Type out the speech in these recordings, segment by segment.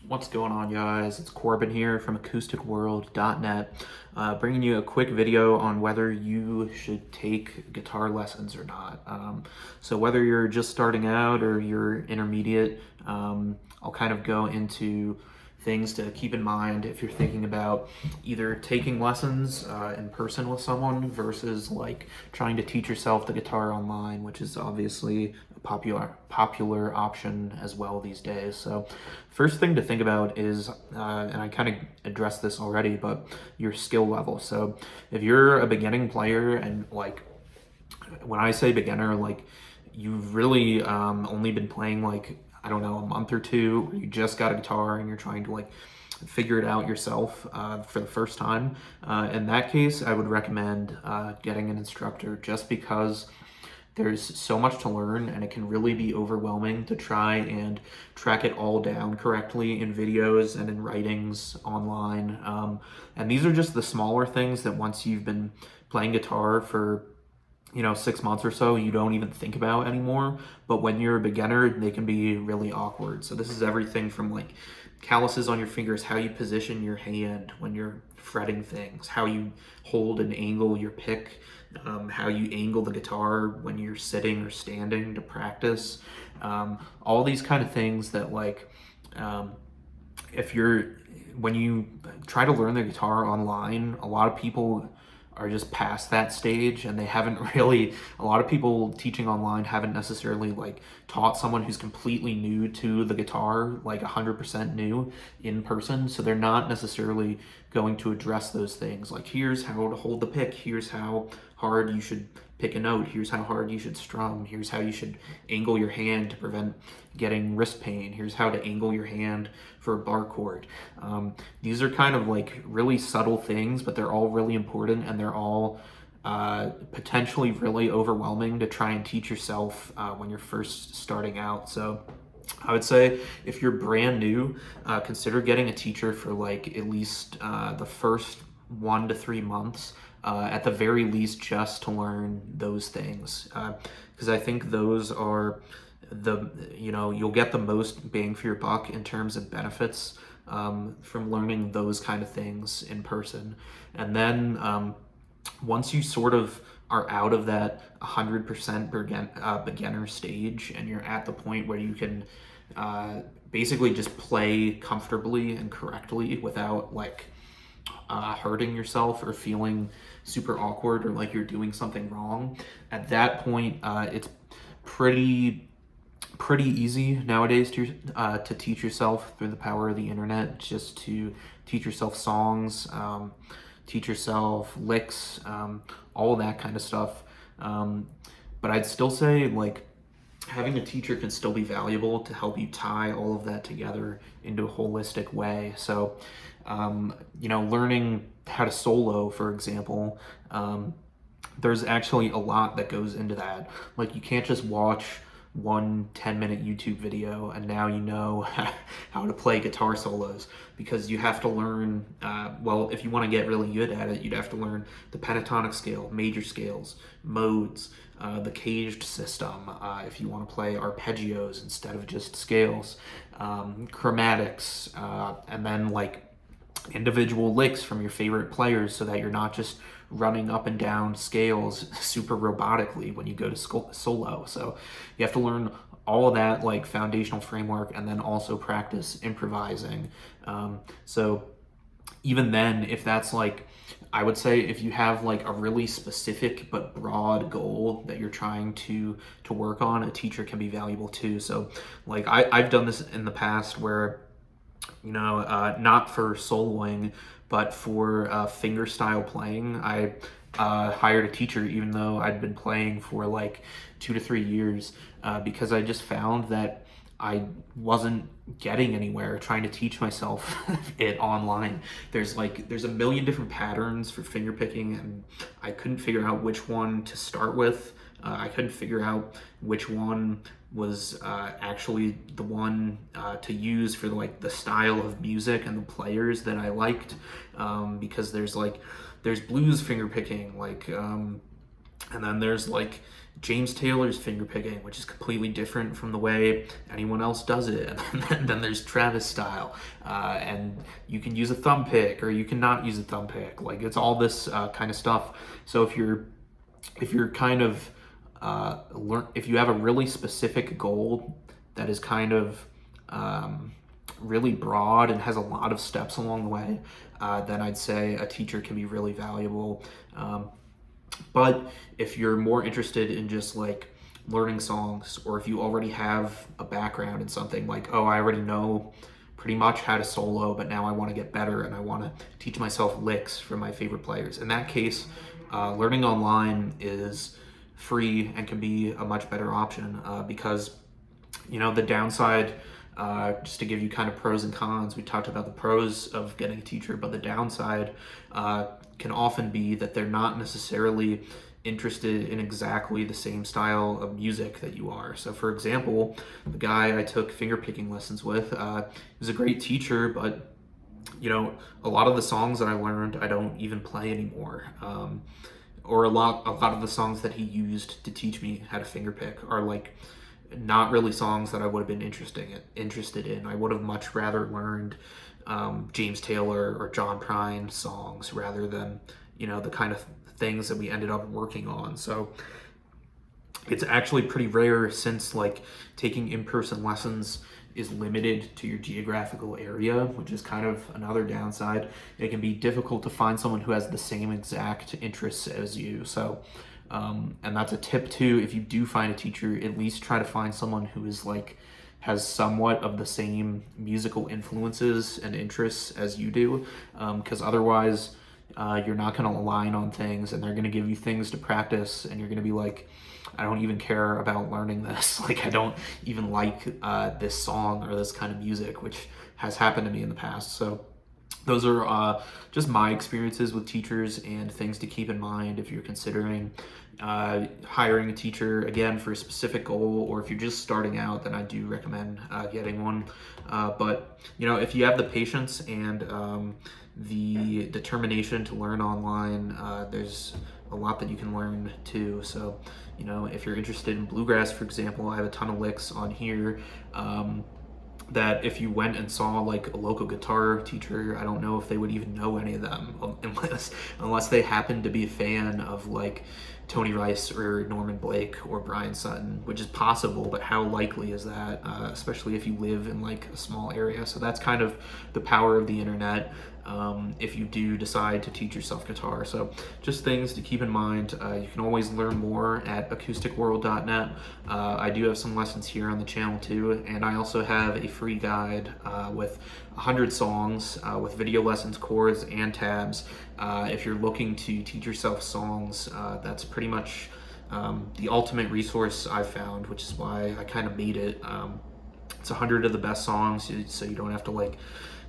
What's going on, guys? It's Corbin here from acousticworld.net, bringing you a quick video on whether you should take guitar lessons or not. So whether you're just starting out or you're intermediate, I'll kind of go into things to keep in mind if you're thinking about either taking lessons in person with someone versus like trying to teach yourself the guitar online, which is obviously a popular option as well these days. So first thing to think about is, and I kind of addressed this already, but your skill level. So if you're a beginning player, and like when I say beginner, like you've really only been playing like, I don't know, a month or two, or you just got a guitar and you're trying to like figure it out yourself for the first time. In that case, I would recommend getting an instructor, just because there's so much to learn and it can really be overwhelming to try and track it all down correctly in videos and in writings online. And these are just the smaller things that once you've been playing guitar for 6 months or so, you don't even think about anymore. But when you're a beginner, they can be really awkward. So this is everything from like calluses on your fingers, how you position your hand when you're fretting things, how you hold and angle your pick, how you angle the guitar when you're sitting or standing to practice. All these kind of things that like, if you're, when you try to learn the guitar online, a lot of people are just past that stage, and they haven't really, a lot of people teaching online haven't necessarily like taught someone who's completely new to the guitar, like 100% new in person. So they're not necessarily going to address those things. Like, here's how to hold the pick, here's how hard you should pick a note, here's how hard you should strum, here's how you should angle your hand to prevent getting wrist pain, here's how to angle your hand for a bar chord. These are kind of like really subtle things, but they're all really important, and they're all potentially really overwhelming to try and teach yourself when you're first starting out. So I would say if you're brand new, consider getting a teacher for like at least the first 1 to 3 months, at the very least, just to learn those things. Because I think those are you'll get the most bang for your buck in terms of benefits from learning those kind of things in person. And then once you sort of are out of that 100% beginner stage, and you're at the point where you can basically just play comfortably and correctly without like hurting yourself or feeling super awkward or like you're doing something wrong, at that point it's pretty easy nowadays to teach yourself through the power of the internet, just to teach yourself songs, teach yourself licks, all that kind of stuff. But I'd still say like having a teacher can still be valuable to help you tie all of that together into a holistic way. So, learning how to solo, for example, there's actually a lot that goes into that. Like, you can't just watch one 10-minute YouTube video and now you know how to play guitar solos, because you have to learn, well, if you want to get really good at it, you'd have to learn the pentatonic scale, major scales, modes, the caged system, if you want to play arpeggios instead of just scales, chromatics, and then like individual licks from your favorite players, so that you're not just running up and down scales super robotically when you go to solo. So you have to learn all of that like foundational framework, and then also practice improvising. So even then, if that's like, I would say if you have like a really specific but broad goal that you're trying to work on, a teacher can be valuable too. So like I've done this in the past where, not for soloing, but for fingerstyle playing, I hired a teacher, even though I'd been playing for like 2 to 3 years, because I just found that I wasn't getting anywhere trying to teach myself it online. There's a million different patterns for finger picking, and I couldn't figure out which one to start with. I couldn't figure out which one was actually the one to use for like the style of music and the players that I liked, because there's blues finger picking, like, and then there's like James Taylor's fingerpicking, which is completely different from the way anyone else does it. And then there's Travis style, and you can use a thumb pick or you cannot use a thumb pick. Like, it's all this kind of stuff. So if you're kind of if you have a really specific goal that is kind of really broad and has a lot of steps along the way, then I'd say a teacher can be really valuable. But if you're more interested in just like learning songs, or if you already have a background in something, like, oh, I already know pretty much how to solo, but now I want to get better and I want to teach myself licks from my favorite players. In that case, learning online is free and can be a much better option, because, you know, the downside, just to give you kind of pros and cons, we talked about the pros of getting a teacher, but the downside can often be that they're not necessarily interested in exactly the same style of music that you are. So for example, the guy I took fingerpicking lessons with, was a great teacher, but, you know, a lot of the songs that I learned, I don't even play anymore. Or a lot of the songs that he used to teach me how to fingerpick are like not really songs that I would have been interested in. I would have much rather learned James Taylor or John Prine songs rather than, you know, the kind of things that we ended up working on. So it's actually pretty rare, since like taking in-person lessons is limited to your geographical area, which is kind of another downside. It can be difficult to find someone who has the same exact interests as you. So and that's a tip too. If you do find a teacher, at least try to find someone who is like has somewhat of the same musical influences and interests as you do, because otherwise you're not going to align on things, and they're going to give you things to practice, and you're going to be like, I don't even care about learning this. Like, I don't even like this song or this kind of music, which has happened to me in the past. So those are just my experiences with teachers and things to keep in mind if you're considering hiring a teacher, again, for a specific goal, or if you're just starting out, then I do recommend getting one. But, you know, if you have the patience and the determination to learn online, there's a lot that you can learn too. So, you know, if you're interested in bluegrass, for example, I have a ton of licks on here that if you went and saw like a local guitar teacher, I don't know if they would even know any of them, unless they happen to be a fan of like Tony Rice or Norman Blake or Brian Sutton, which is possible, but how likely is that, especially if you live in like a small area? So that's kind of the power of the internet, if you do decide to teach yourself guitar. So just things to keep in mind. You can always learn more at acousticworld.net. I do have some lessons here on the channel too, and I also have a free guide with 100 songs with video lessons, chords, and tabs. If you're looking to teach yourself songs, that's pretty much the ultimate resource I've found, which is why I kind of made it. It's 100 of the best songs, so you don't have to like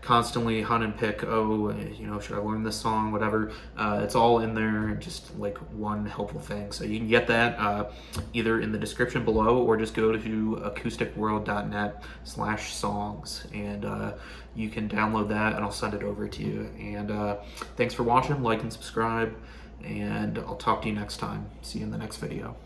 constantly hunt and pick, oh, you know, should I learn this song, whatever. It's all in there, just like one helpful thing. So you can get that either in the description below, or just go to acousticworld.net/songs, and you can download that and I'll send it over to you. And thanks for watching, like and subscribe, and I'll talk to you next time. See you in the next video.